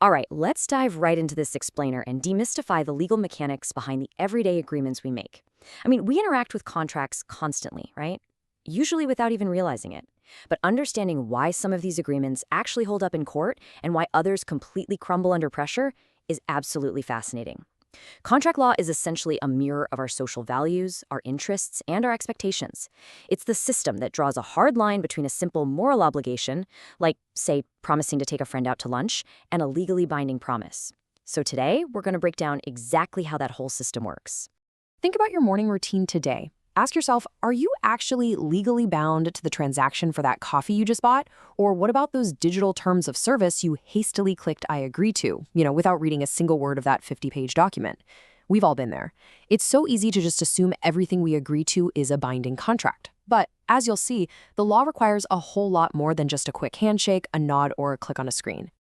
All right, let's dive right into this explainer and demystify the legal mechanics behind the everyday agreements we make. We interact with contracts constantly, right? Usually without even realizing it. But understanding why some of these agreements actually hold up in court and why others completely crumble under pressure is absolutely fascinating. Contract law is essentially a mirror of our social values, our interests, and our expectations. It's the system that draws a hard line between a simple moral obligation, like, say, promising to take a friend out to lunch, and a legally binding promise. So today, we're going to break down exactly how that whole system works. Think about your morning routine today. Ask yourself, are you actually legally bound to the transaction for that coffee you just bought? Or what about those digital terms of service you hastily clicked I agree to, without reading a single word of that 50-page document? We've all been there. It's so easy to just assume everything we agree to is a binding contract. But as you'll see, the law requires a whole lot more than just a quick handshake, a nod, or a click on a screen.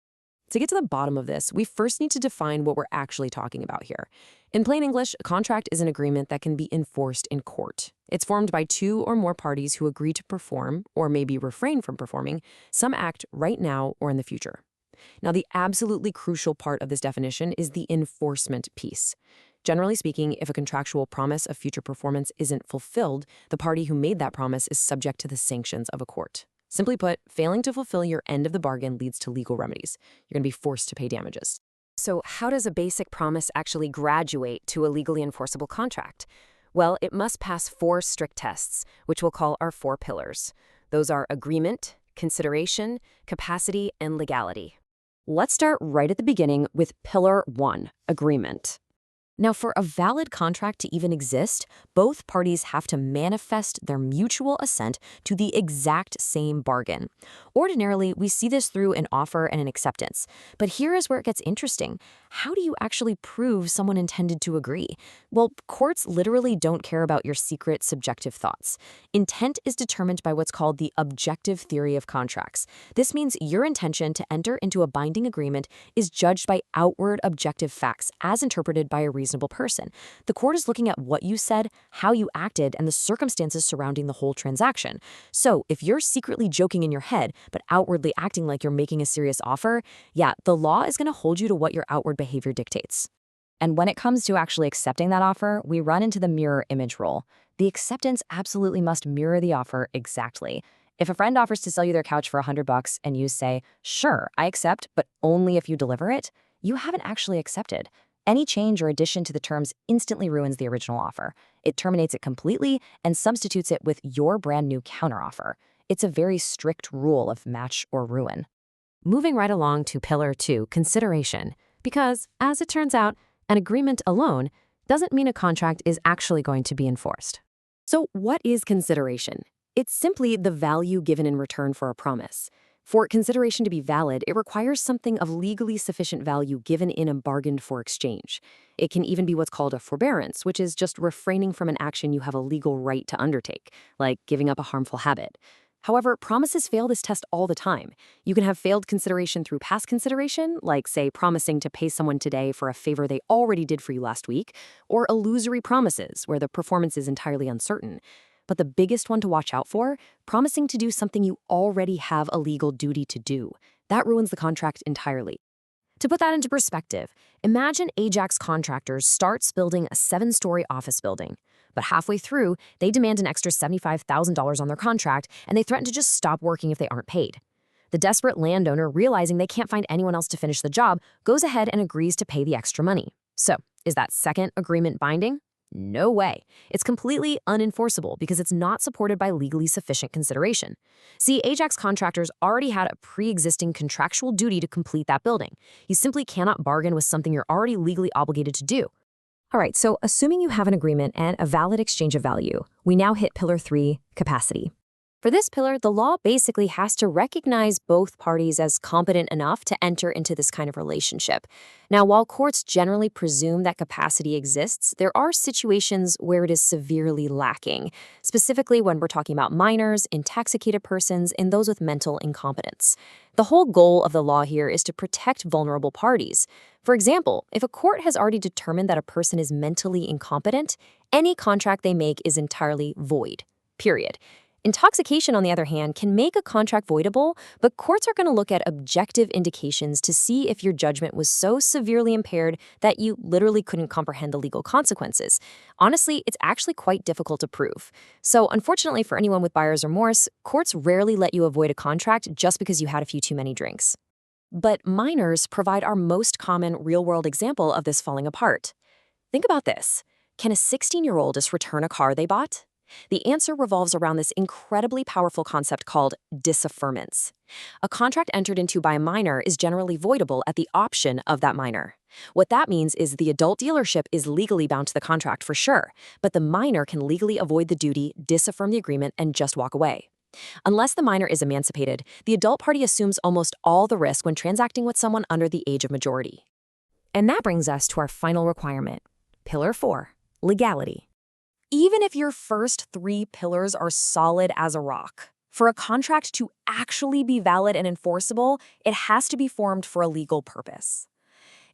To get to the bottom of this, we first need to define what we're actually talking about here. In plain English, a contract is an agreement that can be enforced in court. It's formed by two or more parties who agree to perform, or maybe refrain from performing, some act right now or in the future. Now, the absolutely crucial part of this definition is the enforcement piece. Generally speaking, if a contractual promise of future performance isn't fulfilled, the party who made that promise is subject to the sanctions of a court. Simply put, failing to fulfill your end of the bargain leads to legal remedies. You're going to be forced to pay damages. So how does a basic promise actually graduate to a legally enforceable contract? Well, it must pass 4 strict tests, which we'll call our 4 pillars. Those are agreement, consideration, capacity, and legality. Let's start right at the beginning with Pillar 1, agreement. Now, for a valid contract to even exist, both parties have to manifest their mutual assent to the exact same bargain. Ordinarily, we see this through an offer and an acceptance. But here is where it gets interesting. How do you actually prove someone intended to agree? Well, courts literally don't care about your secret, subjective thoughts. Intent is determined by what's called the objective theory of contracts. This means your intention to enter into a binding agreement is judged by outward objective facts as interpreted by a reasonable person. The court is looking at what you said, how you acted, and the circumstances surrounding the whole transaction. So if you're secretly joking in your head, but outwardly acting like you're making a serious offer, the law is going to hold you to what your outward behavior dictates. And when it comes to actually accepting that offer, we run into the mirror image rule. The acceptance absolutely must mirror the offer exactly. If a friend offers to sell you their couch for $100 and you say, "Sure, I accept, but only if you deliver it," you haven't actually accepted. Any change or addition to the terms instantly ruins the original offer. It terminates it completely and substitutes it with your brand new counteroffer. It's a very strict rule of match or ruin. Moving right along to Pillar 2, consideration. Because, as it turns out, an agreement alone doesn't mean a contract is actually going to be enforced. So what is consideration? It's simply the value given in return for a promise. For consideration to be valid, it requires something of legally sufficient value given in a bargained for exchange. It can even be what's called a forbearance, which is just refraining from an action you have a legal right to undertake, like giving up a harmful habit. However, promises fail this test all the time. You can have failed consideration through past consideration, like, say, promising to pay someone today for a favor they already did for you last week, or illusory promises, where the performance is entirely uncertain. But the biggest one to watch out for, promising to do something you already have a legal duty to do. That ruins the contract entirely. To put that into perspective, imagine Ajax contractors starts building a 7-story office building. But halfway through, they demand an extra $75,000 on their contract, and they threaten to just stop working if they aren't paid. The desperate landowner, realizing they can't find anyone else to finish the job, goes ahead and agrees to pay the extra money. So, is that second agreement binding? No way. It's completely unenforceable because it's not supported by legally sufficient consideration. See, Ajax contractors already had a pre-existing contractual duty to complete that building. You simply cannot bargain with something you're already legally obligated to do. All right, so assuming you have an agreement and a valid exchange of value, we now hit Pillar 3, capacity. For this pillar, the law basically has to recognize both parties as competent enough to enter into this kind of relationship. Now, while courts generally presume that capacity exists, there are situations where it is severely lacking, specifically when we're talking about minors, intoxicated persons, and those with mental incompetence. The whole goal of the law here is to protect vulnerable parties. For example, if a court has already determined that a person is mentally incompetent, any contract they make is entirely void. Period. Intoxication, on the other hand, can make a contract voidable, but courts are going to look at objective indications to see if your judgment was so severely impaired that you literally couldn't comprehend the legal consequences. Honestly, it's actually quite difficult to prove. So, unfortunately for anyone with buyer's remorse, courts rarely let you avoid a contract just because you had a few too many drinks. But minors provide our most common real-world example of this falling apart. Think about this. Can a 16-year-old just return a car they bought? The answer revolves around this incredibly powerful concept called disaffirmance. A contract entered into by a minor is generally voidable at the option of that minor. What that means is the adult dealership is legally bound to the contract for sure, but the minor can legally avoid the duty, disaffirm the agreement, and just walk away. Unless the minor is emancipated, the adult party assumes almost all the risk when transacting with someone under the age of majority. And that brings us to our final requirement, Pillar 4, legality. Even if your first 3 pillars are solid as a rock, for a contract to actually be valid and enforceable, it has to be formed for a legal purpose.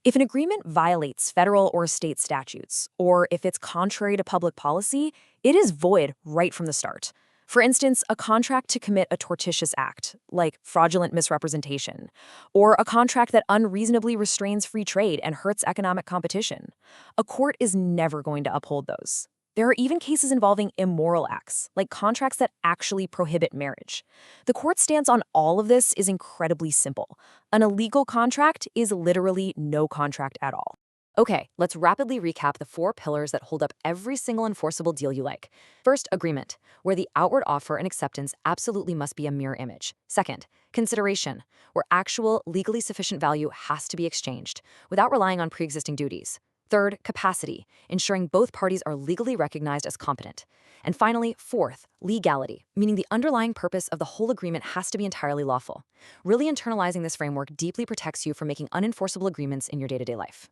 If an agreement violates federal or state statutes, or if it's contrary to public policy, it is void right from the start. For instance, a contract to commit a tortious act, like fraudulent misrepresentation, or a contract that unreasonably restrains free trade and hurts economic competition. A court is never going to uphold those. There are even cases involving immoral acts, like contracts that actually prohibit marriage. The court's stance on all of this is incredibly simple. An illegal contract is literally no contract at all. Okay, let's rapidly recap the 4 pillars that hold up every single enforceable deal you like. First, agreement, where the outward offer and acceptance absolutely must be a mirror image. Second, consideration, where actual, legally sufficient value has to be exchanged, without relying on pre-existing duties. Third, capacity, ensuring both parties are legally recognized as competent. And finally, fourth, legality, meaning the underlying purpose of the whole agreement has to be entirely lawful. Really internalizing this framework deeply protects you from making unenforceable agreements in your day-to-day life.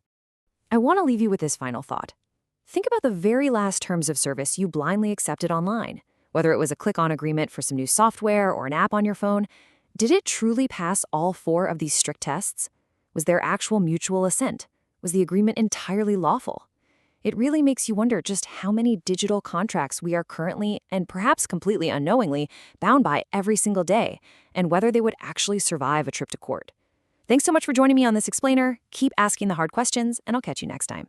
I want to leave you with this final thought. Think about the very last terms of service you blindly accepted online. Whether it was a click-on agreement for some new software or an app on your phone, did it truly pass all 4 of these strict tests? Was there actual mutual assent? Was the agreement entirely lawful? It really makes you wonder just how many digital contracts we are currently, and perhaps completely unknowingly, bound by every single day, and whether they would actually survive a trip to court. Thanks so much for joining me on this explainer. Keep asking the hard questions, and I'll catch you next time.